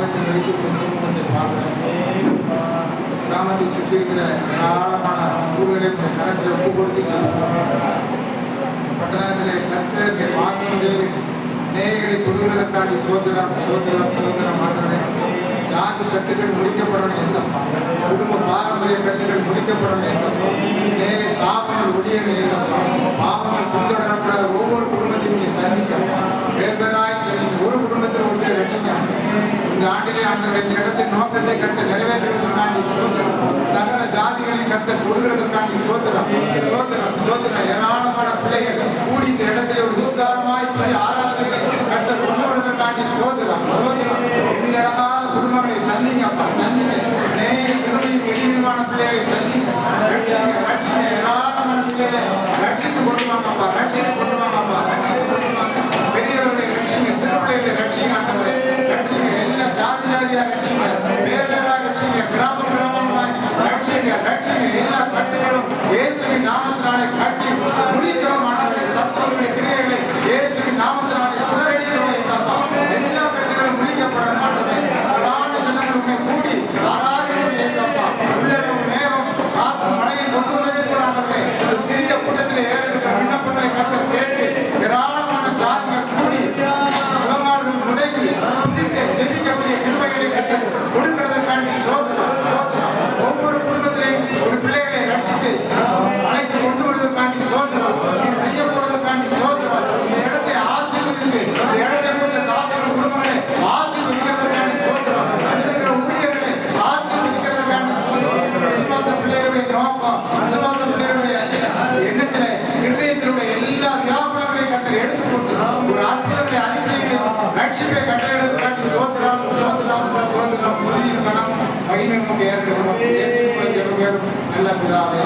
பாதத்தில் வைத்து குடும்பத்தை பார்க்கிறேன். கிராமத்தை சுற்றி இருக்கிற ஏராளமான ஊர்களை கடத்தில் ஒப்பு கொடுத்து செல்லுங்கள். பட்டணத்திலே கர்த்தர் வாசம் செய்து நேயர்களை தொடுகிறதற்காண்டி சோதரம் சோதரம் சோதரம் ஆண்டவரே. ஜாதி கட்டுகள் முடிக்கப்படணும் ஏசப்பா. குடும்ப பாரம்பரிய கட்டுகள் முடிக்கப்படணும் ஏசப்பா. நேர சாபங்கள் ஒடியணும் ஏசப்பா. பாவங்கள் பின்தொடரக்கூடாத ஒவ்வொரு குடும்பத்தையும் நீ சந்திக்க வேறுபேராய் சந்திக்க. ஒரு குடும்பத்தில் ஒன்றை ரட்சிக்க இந்த ஆண்டிலே ஆண்டவர் இந்த இடத்தின் நோக்கத்தை கத்த நிறைவேற்றுவதற்காண்டி சோதரம். சகல ஜாதிகளின் கத்த தொடுகிறதற்காண்டி சோதரம் சோதரம் சோதரம். ஏராளமான பிள்ளைகள் கூடி இந்த இடத்திலே ஒரு விஸ்தாரமாய் போய் ஆராதனைகளை கத்த கொண்டு வருவதற்காண்டி சோதரம் சோதரம். எண்ணிலடங்காத குடும்பங்களை சந்திங்கப்பா சந்திங்க. நேய சிறுமையும் எளிமையான பிள்ளைகளை சந்திங்க. ரட்சிங்க ரட்சிங்க. ஏராளமான பிள்ளைகளை ரட்சித்து கொண்டு வாங்கப்பா ரட்சித்து கொண்டு வாங்கப்பா ரட்சித்து கொண்டு வாங்க. பெரியவர்களை ரட்சிங்க. சிறு பிள்ளைகளை ரட்சிங்க ஆண்டவரே. ரட்சிங்க. எல்லா ஜாதி ஜாதியா ரட்சிங்க. வேறு வேறாக ரட்சிங்க. கிராமம் கிராமமாய் ரட்சிங்க ரட்சிங்க. எல்லா கட்டுகளும் இயேசுவின் நாமத்தினாலே கட்டி முடிக்கிறோம் ஆண்டவரே. சத்துருவின் கிரியைகளை இயேசுவின் நாமத்தினாலே சுடரடிக்கிறோம் ஏசப்பா. எல்லா கட்டுகளும் முடிக்கப்படணும் ஆண்டவரே. கூடி ஆராதனை ஏசப்பா. உள்ளடவு மேகம் காற்று மழையை கொண்டு வந்ததே போராண்டவரே. ஒரு சிறிய கூட்டத்தில் ஏறெடுக்கிற விண்ணப்பங்களை கத்தர் கேட்டு ஏராளமான ஜாதிகள் கூடி உலகாடுகள் முடங்கி புதிக்க செவிக்கக்கூடிய கிருபைகளை கத்தர் கொடுக்கிறதற்காண்டி சோதனம் சோதனம். ஒவ்வொரு குடும்பத்திலையும் ஒரு பிள்ளைகளை ரட்சித்து அழைத்து கொண்டு வருவதற்காண்டி சோதனம். செய்ய போவதற்காண்டி சோதனம். இந்த இடத்தை ஆசீர்வதித்து இந்த இடத்தை இருந்த தாசர்கள் குடும்பங்களை ஆசீர்வதிக்கிறதற்காண்டி சோதனம். வந்திருக்கிற ஊழியர்களை ஆசீர்வதிக்கிறதற்காண்டி சோதனம். விசுவாச பிள்ளைகளுடைய நோக்கம் விசுவாச பிள்ளைகளுடைய எண்ணத்திலே இருதயத்தினுடைய எல்லா வியாபாரங்களையும் கத்தர் எடுத்துக்கொண்டு ஒரு அற்புதங்களை அதிசயங்களை ரட்சிப்பை கட்டளையிடுவதற்காண்டி சோதனம் சோதனம் சோதனம். புதிய கணம் மகிமை ஏற்படுகிறோம். நல்ல பிதாவே.